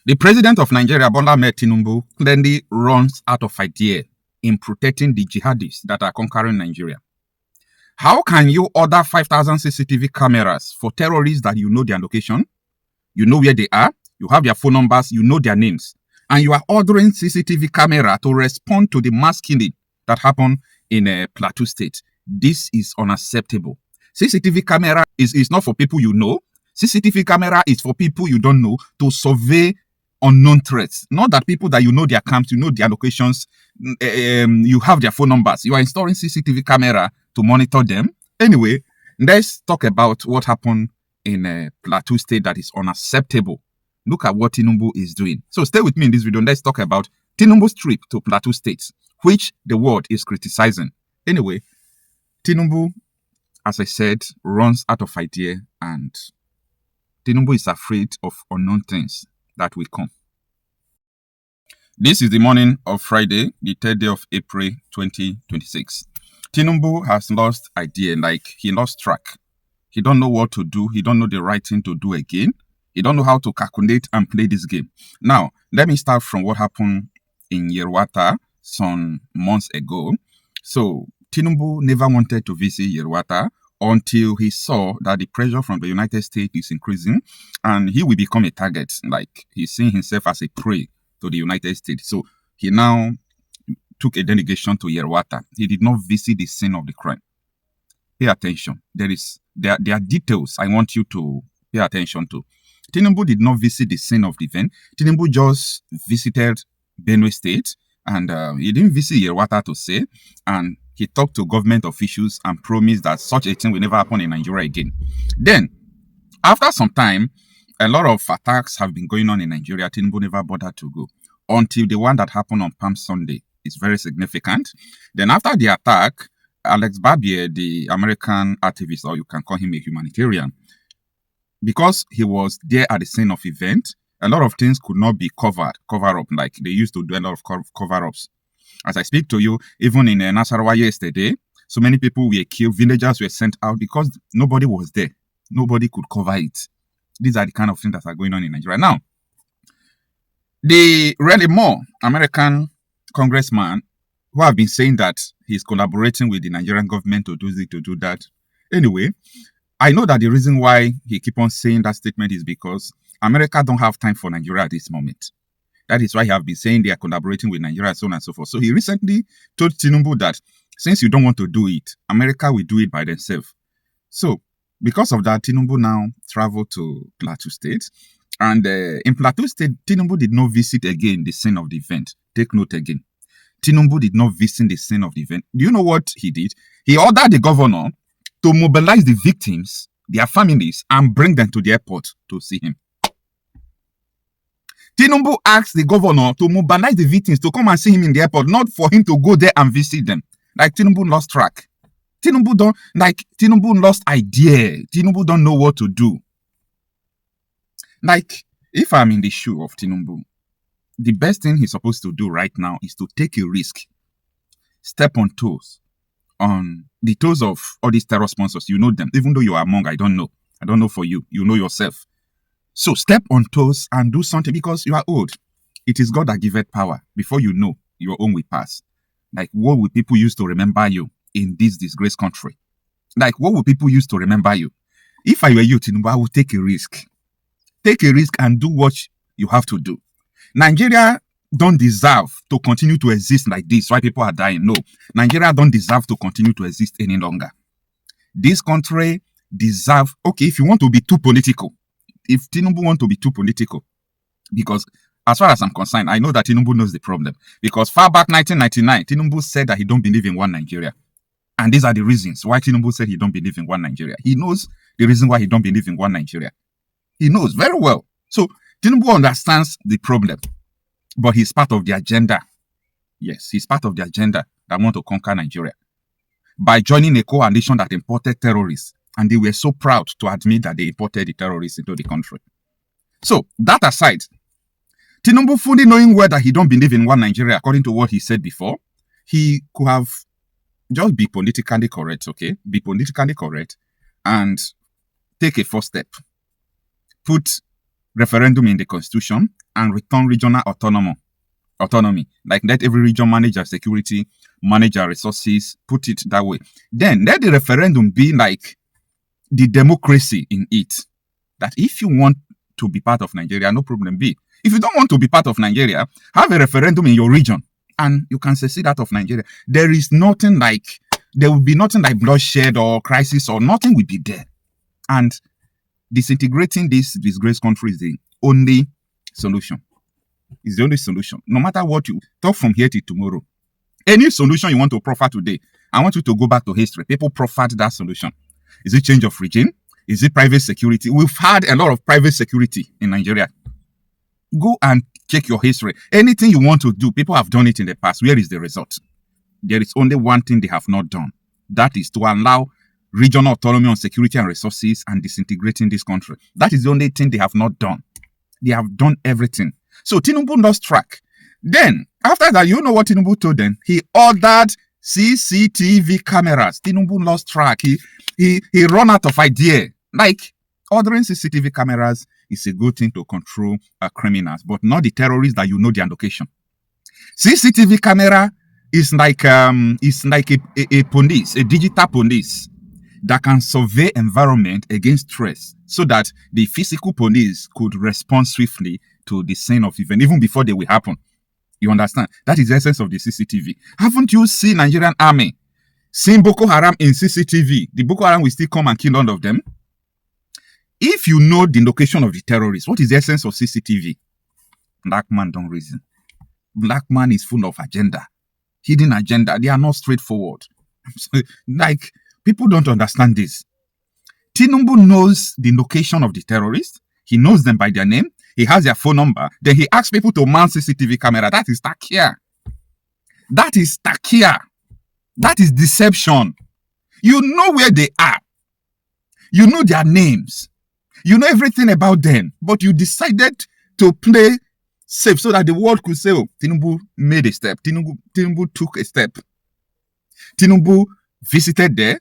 The president of Nigeria, Bola Ahmed Tinubu, clearly runs out of idea in protecting the jihadists that are conquering Nigeria. How can you order 5,000 CCTV cameras for terrorists that you know their location, you know where they are, you have their phone numbers, you know their names, and you are ordering CCTV camera to respond to the mass killing that happened in Plateau State? This is unacceptable. CCTV camera is not for people you know. CCTV camera is for people you don't know to survey unknown threats. Not that people that you know their camps, you know their locations, you have their phone numbers. You are installing CCTV camera to monitor them. Anyway, let's talk about what happened in Plateau State that is unacceptable. Look at what Tinubu is doing. So stay with me in this video. Let's talk about Tinubu's trip to Plateau State, which the world is criticizing. Anyway, Tinubu, as I said, runs out of idea, and Tinubu is afraid of unknown things that will come. This is the morning of Friday, the 3rd day of April 2026. Tinubu has lost idea, like he lost track. He don't know what to do. He don't know the right thing to do again. He don't know how to calculate and play this game. Now, let me start from what happened in Yerwata some months ago. So, Tinubu never wanted to visit Yerwata until he saw that the pressure from the United States is increasing and he will become a target. Like, he's seeing himself as a prey to the United States. So, he now took a delegation to Yerwata. He did not visit the scene of the crime. Pay attention. There are details I want you to pay attention to. Tinubu did not visit the scene of the event. Tinubu just visited Benue State, and he didn't visit Yerwata to say, and he talked to government officials and promised that such a thing will never happen in Nigeria again. Then, after some time, a lot of attacks have been going on in Nigeria. Tinubu never bothered to go until the one that happened on Palm Sunday is very significant. Then after the attack, Alex Barbier, the American activist, or you can call him a humanitarian, because he was there at the scene of event, a lot of things could not be cover up, like they used to do a lot of cover-ups. As I speak to you, even in Nasarawa yesterday, so many people were killed, villagers were sent out because nobody was there. Nobody could cover it. These are the kind of things that are going on in Nigeria. Now, the Raleigh Moore, American congressman, who have been saying that he's collaborating with the Nigerian government to do this, to do that. Anyway, I know that the reason why he keep on saying that statement is because America don't have time for Nigeria at this moment. That is why he have been saying they are collaborating with Nigeria, so on and so forth. So he recently told Tinubu that since you don't want to do it, America will do it by themselves. So because of that, Tinubu now traveled to Plateau State. And in Plateau State, Tinubu did not visit again the scene of the event. Take note again. Tinubu did not visit the scene of the event. Do you know what he did? He ordered the governor to mobilize the victims, their families, and bring them to the airport to see him. Tinubu asked the governor to mobilize the victims to come and see him in the airport, not for him to go there and visit them. Like, Tinubu lost track. Tinubu lost idea. Tinubu don't know what to do. Like, if I'm in the shoe of Tinubu, the best thing he's supposed to do right now is to take a risk. Step on toes. On the toes of all these terror sponsors. You know them. Even though you are among, I don't know. I don't know for you. You know yourself. So step on toes and do something because you are old. It is God that giveth power. Before you know, your own will pass. Like, what will people use to remember you in this disgraced country? Like, what will people use to remember you? If I were you, Tinubu, I would take a risk. Take a risk and do what you have to do. Nigeria don't deserve to continue to exist like this while people are dying. No. Nigeria don't deserve to continue to exist any longer. This country deserve... Okay, if you want to be too political, if Tinubu want to be too political, because as far as I'm concerned, I know that Tinubu knows the problem. Because far back 1999, Tinubu said that he don't believe in one Nigeria. And these are the reasons why Tinubu said he don't believe in one Nigeria. He knows the reason why he don't believe in one Nigeria. He knows very well. So Tinubu understands the problem, but he's part of the agenda. Yes, he's part of the agenda that want to conquer Nigeria by joining a coalition that imported terrorists. And they were so proud to admit that they imported the terrorists into the country. So, that aside, Tinubu fully knowing well that he don't believe in one Nigeria, according to what he said before, he could have just be politically correct, okay? Be politically correct and take a first step. Put referendum in the constitution and return regional autonomy. Like let every region manage their security, manage their resources, put it that way. Then let the referendum be like the democracy in it. That if you want to be part of Nigeria, no problem be. If you don't want to be part of Nigeria, have a referendum in your region and you can secede out of Nigeria. There will be nothing like bloodshed or crisis or nothing will be there. And disintegrating this disgraced country is the only solution. It's the only solution. No matter what you talk from here till tomorrow, any solution you want to proffer today, I want you to go back to history. People proffered that solution. Is it change of regime? Is it private security? We've had a lot of private security in Nigeria. Go and check your history. Anything you want to do, people have done it in the past. Where is the result? There is only one thing they have not done. That is to allow regional autonomy on security and resources and disintegrating this country. That is the only thing they have not done. They have done everything. So Tinubu lost track. Then, after that, you know what Tinubu told them? He ordered CCTV cameras. Tinubu lost track. He ran out of idea. Like, ordering CCTV cameras is a good thing to control criminals, but not the terrorists that you know their location. CCTV camera is like a police, a digital police that can survey environment against threats so that the physical police could respond swiftly to the scene of event, even before they will happen. You understand? That is the essence of the CCTV. Haven't you seen Nigerian army seeing Boko Haram in CCTV? The Boko Haram will still come and kill all of them. If you know the location of the terrorists, what is the essence of CCTV? Black man don't reason. Black man is full of agenda, hidden agenda. They are not straightforward. Like, people don't understand this. Tinubu knows the location of the terrorists. He knows them by their name. He has their phone number. Then he asks people to mount CCTV camera. That is takia. That is takia. That is deception. You know where they are. You know their names. You know everything about them. But you decided to play safe so that the world could say, oh, Tinubu made a step. Tinubu took a step. Tinubu visited there.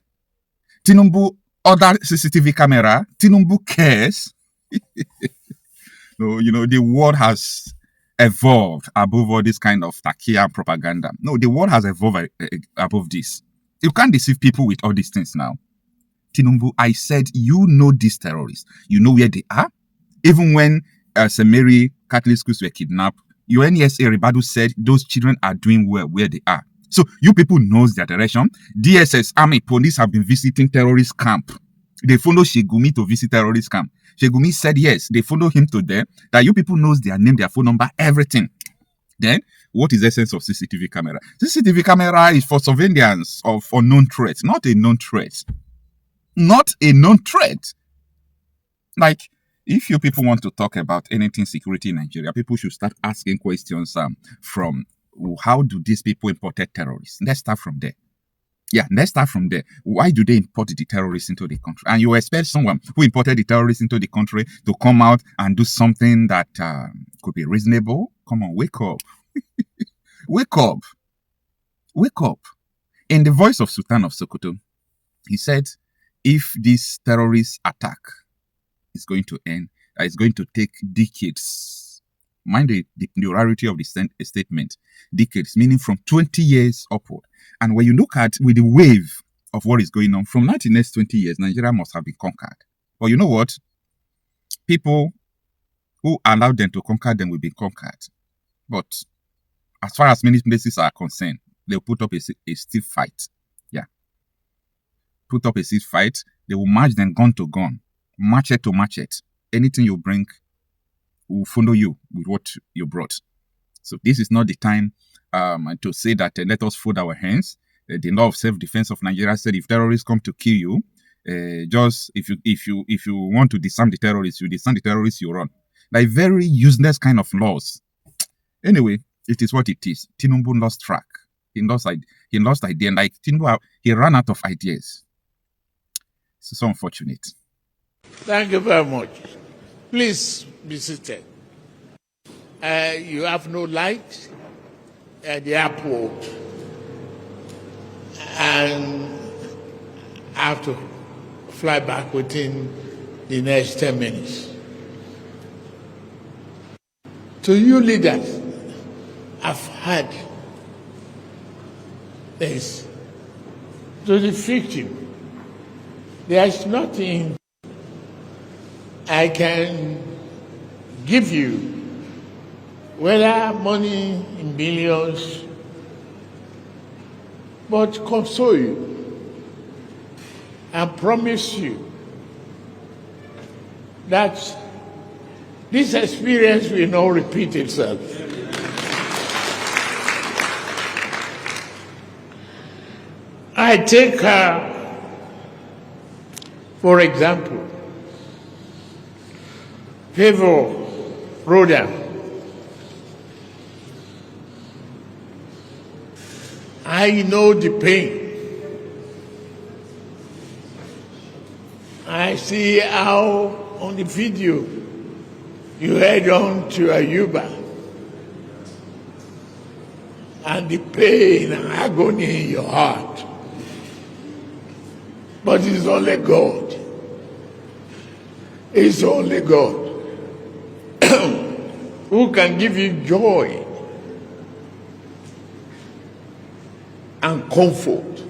Tinubu ordered CCTV camera. Tinubu cares. No, you know, the world has evolved above all this kind of takia propaganda. No, the world has evolved above this. You can't deceive people with all these things now. Tinubu, I said, you know these terrorists. You know where they are. Even when St. Mary Catholic schools were kidnapped, your NESA Ribadu said those children are doing well where they are. So you people knows their direction. DSS, army, police have been visiting terrorist camp. They follow Shegumi to visit terrorist camp. Shegumi said yes, they follow him to there. That you people knows their name, their phone number, everything. Then, what is the essence of CCTV camera? CCTV camera is for surveillance of unknown threats, not a known threat. Not a known threat. Like, if you people want to talk about anything security in Nigeria, people should start asking questions from how do these people imported terrorists? Let's start from there. Yeah, let's start from there. Why do they import the terrorists into the country? And you expect someone who imported the terrorists into the country to come out and do something that could be reasonable? Come on, wake up. Wake up. Wake up. In the voice of Sultan of Sokoto, he said, if this terrorist attack is going to end, it's going to take decades. Mind the plurality of the statement. Decades, meaning from 20 years upward. And when you look at with the wave of what is going on, from the next 20 years, Nigeria must have been conquered. But you know what? People who allowed them to conquer them will be conquered. But as far as many places are concerned, they'll put up a stiff fight. Yeah. Put up a stiff fight. They will march them gun to gun, machete to machete. Anything you bring will follow you with what you brought. So this is not the time to say that let us fold our hands. The law of self-defense of Nigeria said if terrorists come to kill you, just if you want to disarm the terrorists, you disarm the terrorists, you run. Like very useless kind of laws. Anyway, it is what it is. Tinubu lost track. He lost idea. Like Tinubu, he ran out of ideas. It's so unfortunate. Thank you very much. Please be seated. You have no light at the airport, and I have to fly back within the next 10 minutes. to you leaders, I've had this. To the victim, there is nothing I can give you, whether money in billions, but console you and promise you that this experience will not repeat itself. I take, for example, Favor Roda. I know the pain. I see how on the video you head on to Ayuba and the pain and agony in your heart. But it's only God. It's only God who can give you joy and comfort.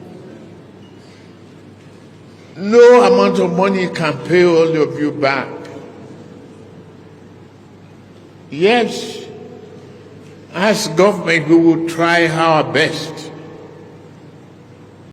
No amount of money can pay all of you back. Yes, as government, we will try our best